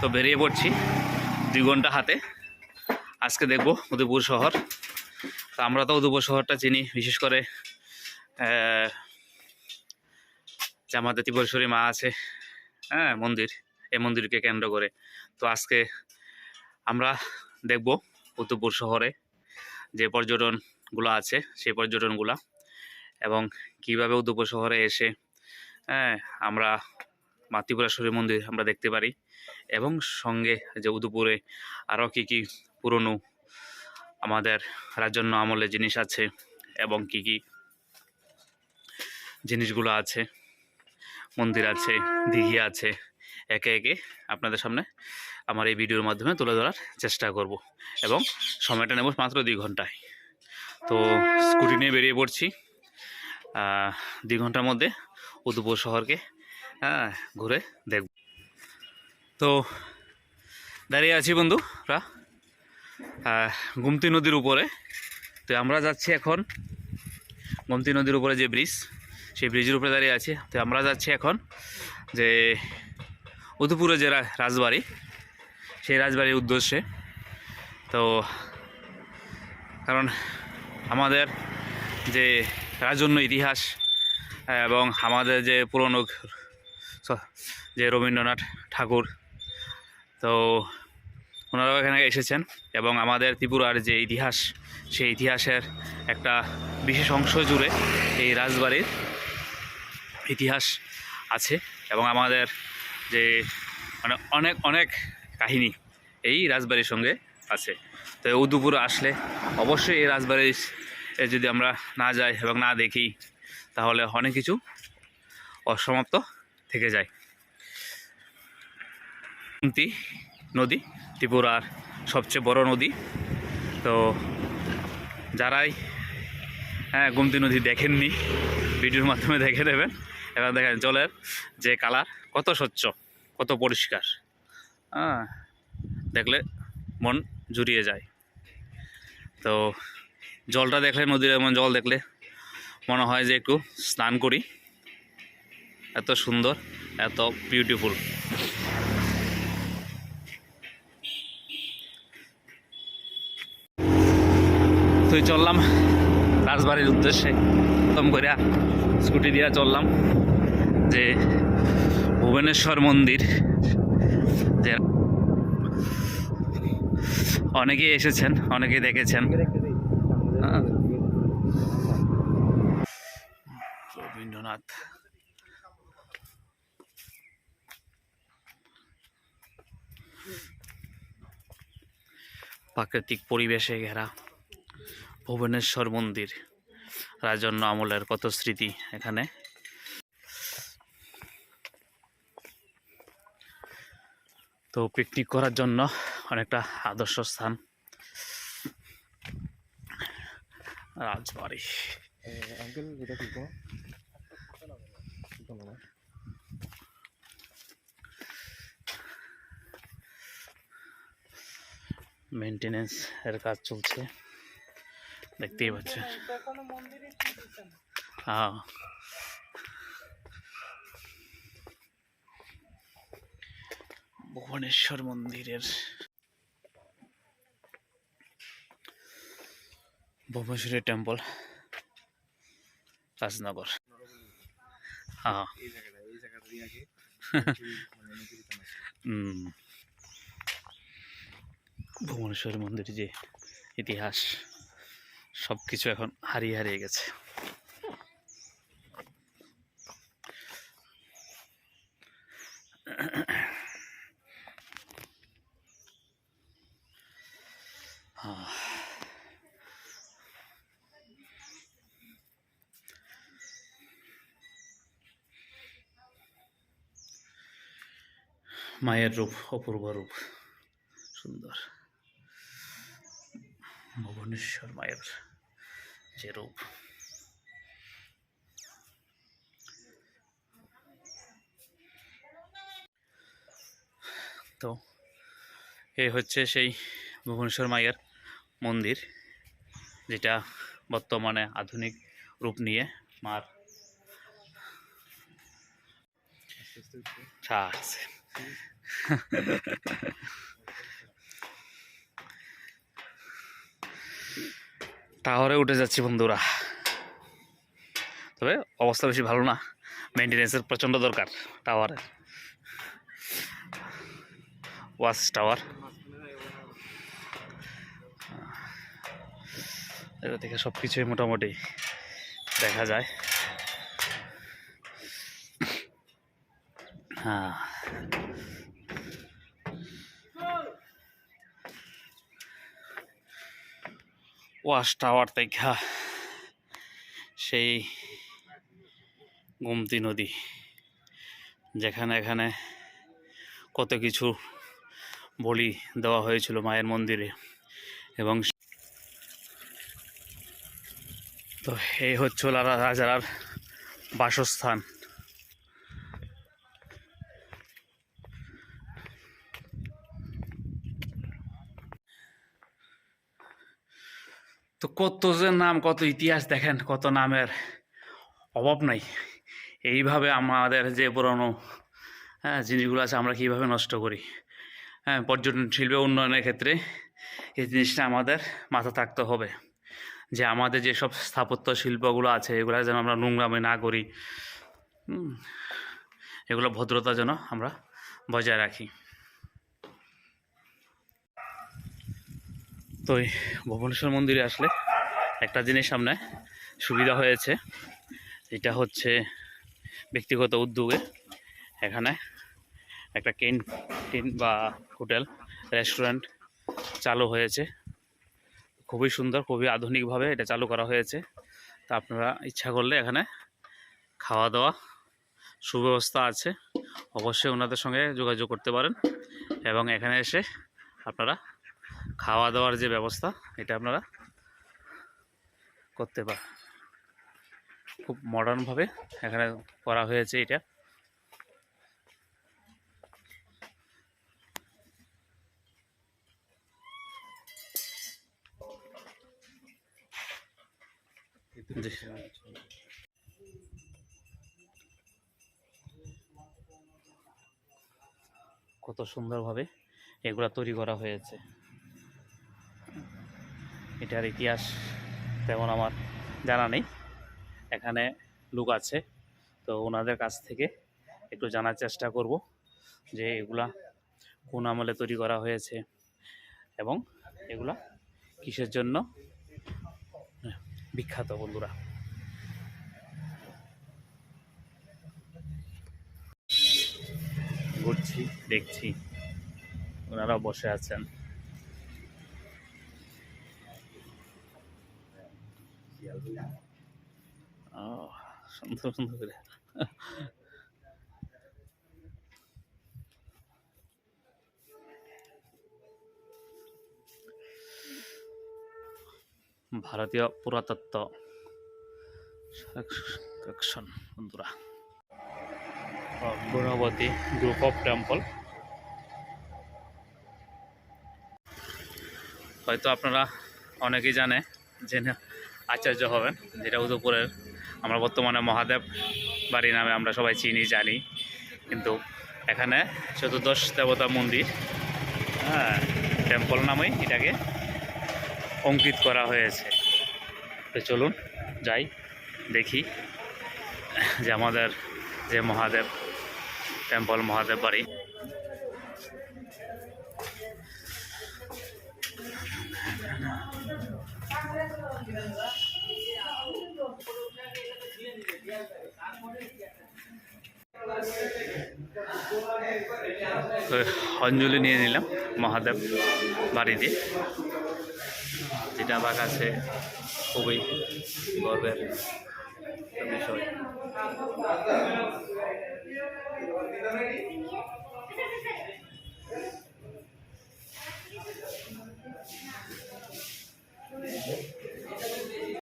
তো বেরিয়ে পড়ছি 2 ঘন্টা হাতে। আজকে দেখব উদয়পুর শহর। তো আমরা তো উদয়পুর শহরটা চিনি, বিশেষ করে যে আমাদের ত্রিপুরেশ্বরী মা আছে, হ্যাঁ, মন্দির, এই মন্দিরকে কেন্দ্র করে। তো আজকে আমরা দেখব উদয়পুর শহরে যে পর্যটনগুলো আছে সেই পর্যটনগুলা, এবং কিভাবে উদয়পুর শহরে এসে আমরা মা ত্রিপুরেশ্বরী মন্দির আমরা দেখতে পারি, এবং সঙ্গে যে উদয়পুরে আরও কী পুরনো আমাদের রাজন্য আমলের জিনিস আছে এবং কী জিনিসগুলো আছে, মন্দির আছে, দিঘি আছে, একে একে আপনাদের সামনে আমার এই ভিডিওর মাধ্যমে তুলে ধরার চেষ্টা করব, এবং সময়টা নেব মাত্র 2 ঘন্টায়। তো স্কুটি নিয়ে বেরিয়ে পড়ছি 2 ঘন্টার মধ্যে উদয়পুর শহরকে ঘুরে দেখব। তো দাঁড়িয়ে আছি বন্ধুরা গোমতী নদীর উপরে। তো আমরা যাচ্ছি এখন গোমতী নদীর উপরে যে ব্রিজ, সেই ব্রিজের উপরে দাঁড়িয়ে আছি। তো আমরা যাচ্ছি এখন যে উদয়পুরে যে রাজবাড়ি, সেই রাজবাড়ির উদ্দেশ্যে। তো কারণ আমাদের যে রাজন্য ইতিহাস এবং আমাদের যে পুরনো যে রবীন্দ্রনাথ ঠাকুর, তো ওনারাও এখানে এসেছেন, এবং আমাদের ত্রিপুরার যে ইতিহাস, সেই ইতিহাসের একটা বিশেষ অংশ জুড়ে এই রাজবাড়ির ইতিহাস আছে, এবং আমাদের যে মানে অনেক অনেক কাহিনী এই রাজবাড়ির সঙ্গে আছে। তো উদয়পুর আসলে অবশ্যই এই রাজবাড়ি যদি আমরা না যাই এবং না দেখি, তাহলে অনেক কিছু অসমাপ্ত থেকে যায়। গোমতী নদী ত্রিপুরার সবচেয়ে বড় নদী। তো যারাই গোমতী নদী দেখেননি, ভিডিওর মাধ্যমে দেখে নেবেন। এবার দেখেন জলের যে কালার কত স্বচ্ছ, কত পরিষ্কার, দেখলে মন জুড়িয়ে যায়। তো জলটা দেখলে, নদীর এমন জল দেখলে মনে হয় যে একটু স্নান করি, এত সুন্দর, এত বিউটিফুল। তো চললাম রাজবাড়ির উদ্দেশ্যে, প্রথম করে স্কুটি দিয়ে চললাম যে ভুবনেশ্বর মন্দির, যে অনেকেই এসেছেন, অনেকেই দেখেছেন। রবীন্দ্রনাথ প্রাকৃতিক পরিবেশে ঘেরা ভুবনেশ্বর মন্দির, রাজন্য আমলের কত স্মৃতি এখানে। তো পিকনিক করার জন্য অনেকটা আদর্শ স্থান রাজবাড়ি। মেইনটেনেন্স এর কাজ চলছে, দেখতেই পাচ্ছেন। হ্যাঁ, ভুবনেশ্বর মন্দিরের ভুবনেশ্বরী টেম্পল, রাজনগর। হ্যাঁ, ভুবনেশ্বর মন্দির যে ইতিহাস, সব কিছু এখন হারিয়ে হারিয়ে গেছে। মায়ের রূপ, অপূর্ব রূপ, সুন্দর। ভুবনেশ্বর মায়ের যে রূপ, তো এই হচ্ছে সেই ভুবনেশ্বর মায়ের মন্দির, যেটা বর্তমানে আধুনিক রূপ নিয়ে মার আছে। টাওয়ারে উঠে যাচ্ছি বন্ধুরা, তবে অবস্থা বেশি ভালো না, মেনটেনেন্সের প্রচণ্ড দরকার টাওয়ারের। ওয়াচ টাওয়ার, এটা থেকে সব কিছুই মোটামুটি দেখা যায়। হ্যাঁ, ওয়াচ টাওয়ার দেখা সেই গোমতী নদী, যেখানে এখানে কত কিছু বলি দেওয়া হয়েছিল মায়ের মন্দিরে। এবং তো এই হচ্ছিল রাজার বাসস্থান। তো কত যে নাম, কত ইতিহাস, দেখেন কত নামের অভাব নাই। এইভাবে আমাদের যে পুরনো জিনিসগুলো আছে আমরা কীভাবে নষ্ট করি। হ্যাঁ, পর্যটন শিল্পে উন্নয়নের ক্ষেত্রে এই জিনিসটা আমাদের মাথা থাকতে হবে, যে আমাদের যেসব স্থাপত্য শিল্পগুলো আছে এগুলো যেন আমরা নোংরামি না করি, এগুলো ভদ্রতা যেন আমরা বজায় রাখি। তো এই ভুবনেশ্বর মন্দিরে আসলে একটা জিনিস সামনে সুবিধা হয়েছে, এটা হচ্ছে ব্যক্তিগত উদ্যোগে এখানে একটা ক্যান্টিন বা হোটেল রেস্টুরেন্ট চালু হয়েছে। খুবই সুন্দর, খুবই আধুনিকভাবে এটা চালু করা হয়েছে। তা আপনারা ইচ্ছা করলে এখানে খাওয়া দাওয়া সুব্যবস্থা আছে, অবশ্যই ওনাদের সঙ্গে যোগাযোগ করতে পারেন এবং এখানে এসে আপনারা খাওয়া দাওয়ার যে ব্যবস্থা এটা আপনারা করতে পারেন। খুব মডার্নভাবে এখানে করা হয়েছে এটা। কত সুন্দরভাবে এগুলা তৈরি করা হয়েছে। এটার ইতিহাস তেমন আমার জানা নেই, এখানে লোক আছে, তো ওনাদের কাছ থেকে একটু জানার চেষ্টা করব যে এগুলা কোন আমলে তৈরি করা হয়েছে এবং এগুলা কিসের জন্য বিখ্যাত। বন্ধুরা, ঘুরছি, দেখছি, ওনারা বসে আছেন। সুন্দর সুন্দর করে ভারতীয় পুরাতত্ত্ব সংরক্ষণ। বন্ধুরা, গুণবতী গ্রুপ অফ টেম্পল, হয়তো আপনারা অনেকেই জেনে আশ্চর্য হবেন, যেটা উদয়পুরের আমরা বর্তমানে মহাদেব বাড়ি নামে আমরা সবাই চিনি জানি, কিন্তু এখানে চতুর্দশ দেবতা মন্দির, হ্যাঁ, টেম্পল নামেই এটাকে অঙ্কিত করা হয়েছে। তো চলুন যাই, দেখি যে আমাদের যে মহাদেব টেম্পল, মহাদেব বাড়ি। তো অঞ্জলি নিয়ে নিলাম মহাদেব বাড়িতে, যেটা আমার কাছে খুবই গর্বের বিষয়।